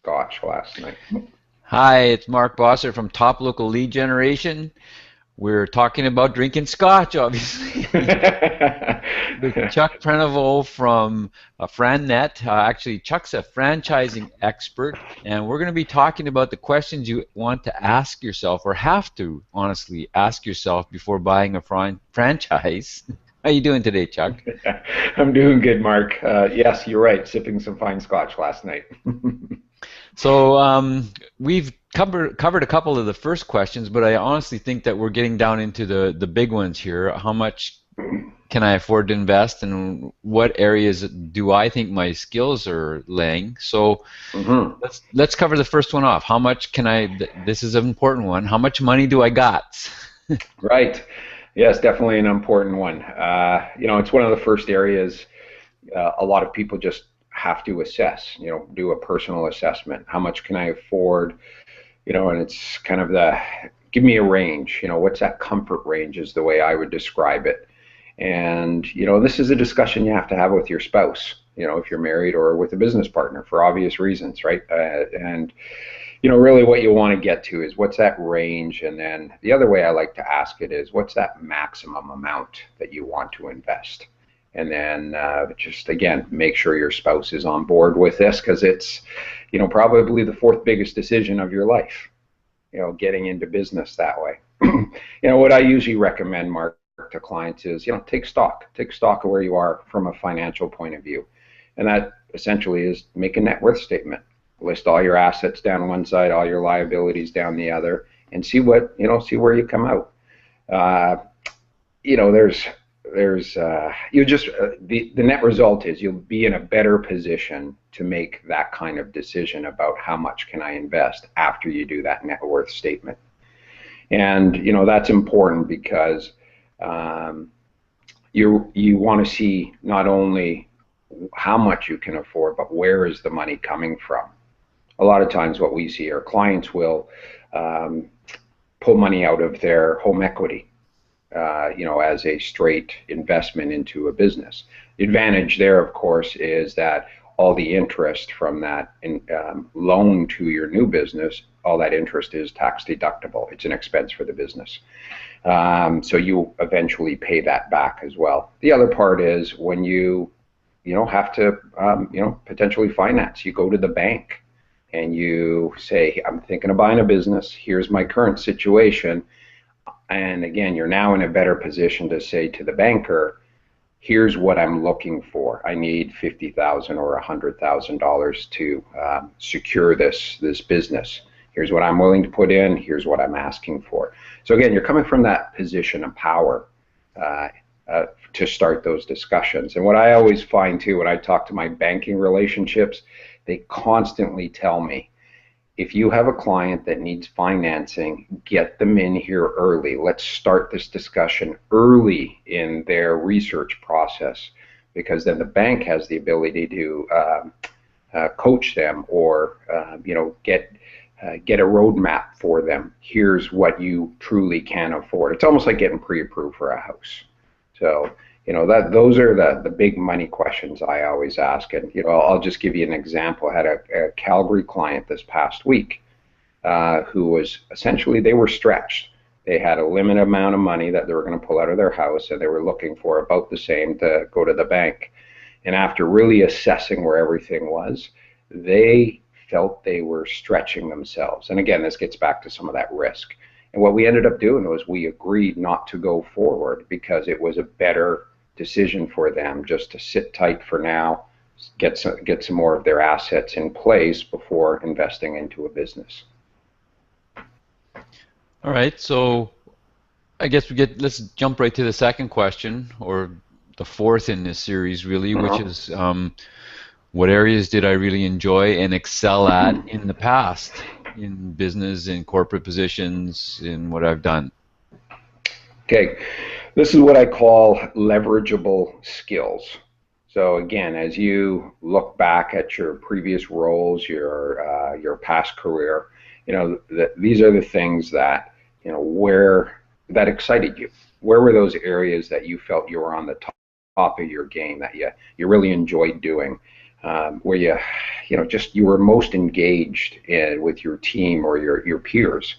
Scotch last night. Hi, it's Mark Bossert from Top Local Lead Generation. We're talking about drinking Scotch, obviously, with Chuck Prenevost from FranNet. Actually, Chuck's a franchising expert, and we're going to be talking about the questions you want to ask yourself, or have to honestly ask yourself before buying a franchise. How you doing today, Chuck? I'm doing good, Mark. Yes, you're right. Sipping some fine Scotch last night. So we've covered a couple of the first questions, but I honestly think that we're getting down into the big ones here. How much can I afford to invest, and what areas do I think my skills are laying? So Mhm. let's cover the first one off. How much can I? This is an important one. How much money do I got? Right. Yes, definitely an important one. It's one of the first areas a lot of people just have to assess, do a personal assessment. How much can I afford? And it's kind of give me a range, what's that comfort range is the way I would describe it. And, this is a discussion you have to have with your spouse, if you're married or with a business partner for obvious reasons, right? And really what you want to get to is what's that range, and then the other way I like to ask it is what's that maximum amount that you want to invest? And then just again, make sure your spouse is on board with this, because it's, probably the fourth biggest decision of your life, getting into business that way. What I usually recommend, Mark, to clients is, take stock of where you are from a financial point of view. And that essentially is make a net worth statement. List all your assets down one side, all your liabilities down the other, and see see where you come out. Uh, there's you just the net result is you'll be in a better position to make that kind of decision about how much can I invest after you do that net worth statement. And that's important because you want to see not only how much you can afford, but where is the money coming from. A lot of times what we see are clients will pull money out of their home equity, as a straight investment into a business. The advantage there, of course, is that all the interest from that loan to your new business, all that interest is tax deductible. It's an expense for the business. So you eventually pay that back as well. The other part is when you have to, potentially finance. You go to the bank and you say, I'm thinking of buying a business. Here's my current situation. And again, you're now in a better position to say to the banker, here's what I'm looking for. I need $50,000 or $100,000 to secure this business. Here's what I'm willing to put in. Here's what I'm asking for. So again, you're coming from that position of power to start those discussions. And what I always find too, when I talk to my banking relationships, they constantly tell me, if you have a client that needs financing, get them in here early. Let's start this discussion early in their research process, because then the bank has the ability to coach them or get a roadmap for them. Here's what you truly can afford. It's almost like getting pre-approved for a house. So those are the big money questions I always ask. And I'll just give you an example. I had a Calgary client this past week who was essentially, they were stretched. They had a limited amount of money that they were going to pull out of their house, and they were looking for about the same to go to the bank. And after really assessing where everything was, they felt they were stretching themselves. And again, this gets back to some of that risk. And what we ended up doing was we agreed not to go forward, because it was a better decision for them just to sit tight for now, get some more of their assets in place before investing into a business. All right, so I guess let's jump right to the second question, or the fourth in this series, really, which is what areas did I really enjoy and excel at in the past, in business, in corporate positions, in what I've done? Okay, this is what I call leverageable skills. So again, as you look back at your previous roles, your past career, these are the things that where that excited you. Where were those areas that you felt you were on the top of your game, that you really enjoyed doing? where you were most engaged with your team or your peers.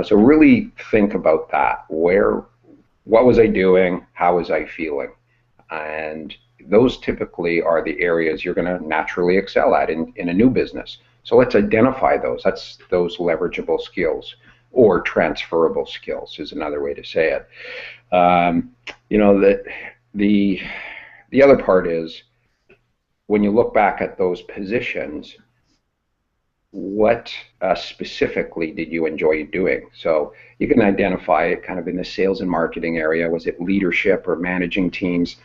So really think about that. What was I doing? How was I feeling? And those typically are the areas you're going to naturally excel at in a new business. So let's identify those. That's those leverageable skills, or transferable skills is another way to say it. That the other part is, when you look back at those positions, what specifically did you enjoy doing? So you can identify it kind of in the sales and marketing area. Was it leadership or managing teams,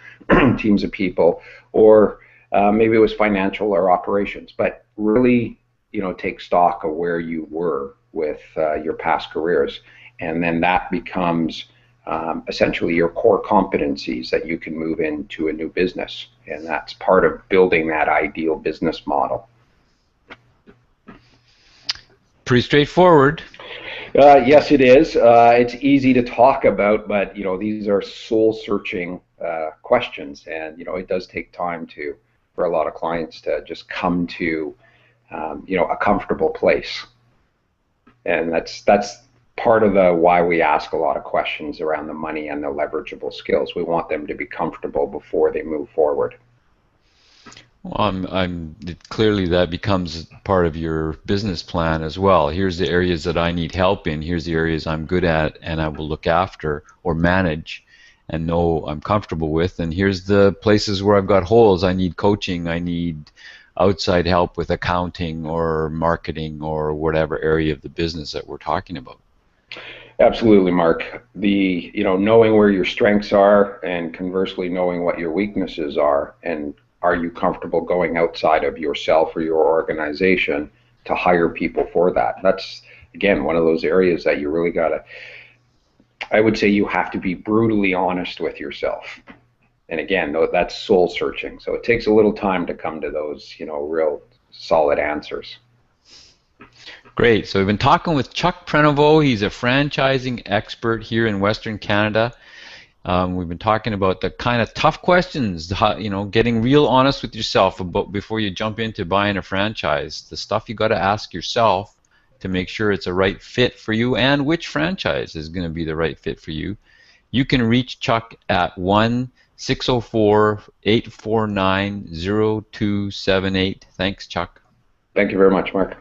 teams of people, or maybe it was financial or operations? But really, take stock of where you were with your past careers, and then that becomes essentially your core competencies that you can move into a new business, and that's part of building that ideal business model. Pretty straightforward. Yes, it is. It's easy to talk about, but these are soul-searching questions, and it does take time for a lot of clients to just come to a comfortable place, and that's part of why we ask a lot of questions around the money and the leverageable skills. We want them to be comfortable before they move forward. Well, clearly that becomes part of your business plan as well. Here's the areas that I need help in. Here's the areas I'm good at and I will look after or manage and know I'm comfortable with. And here's the places where I've got holes. I need coaching. I need outside help with accounting or marketing or whatever area of the business that we're talking about. Absolutely, Mark. Knowing where your strengths are, and conversely knowing what your weaknesses are, and are you comfortable going outside of yourself or your organization to hire people for that? That's, again, one of those areas that you really I would say you have to be brutally honest with yourself. And again, that's soul searching. So it takes a little time to come to those, real solid answers. Great. So we've been talking with Chuck Prenevost. He's a franchising expert here in Western Canada. We've been talking about the kind of tough questions, getting real honest with yourself about before you jump into buying a franchise. The stuff you got to ask yourself to make sure it's a right fit for you and which franchise is going to be the right fit for you. You can reach Chuck at 1-604-849-0278. Thanks, Chuck. Thank you very much, Mark.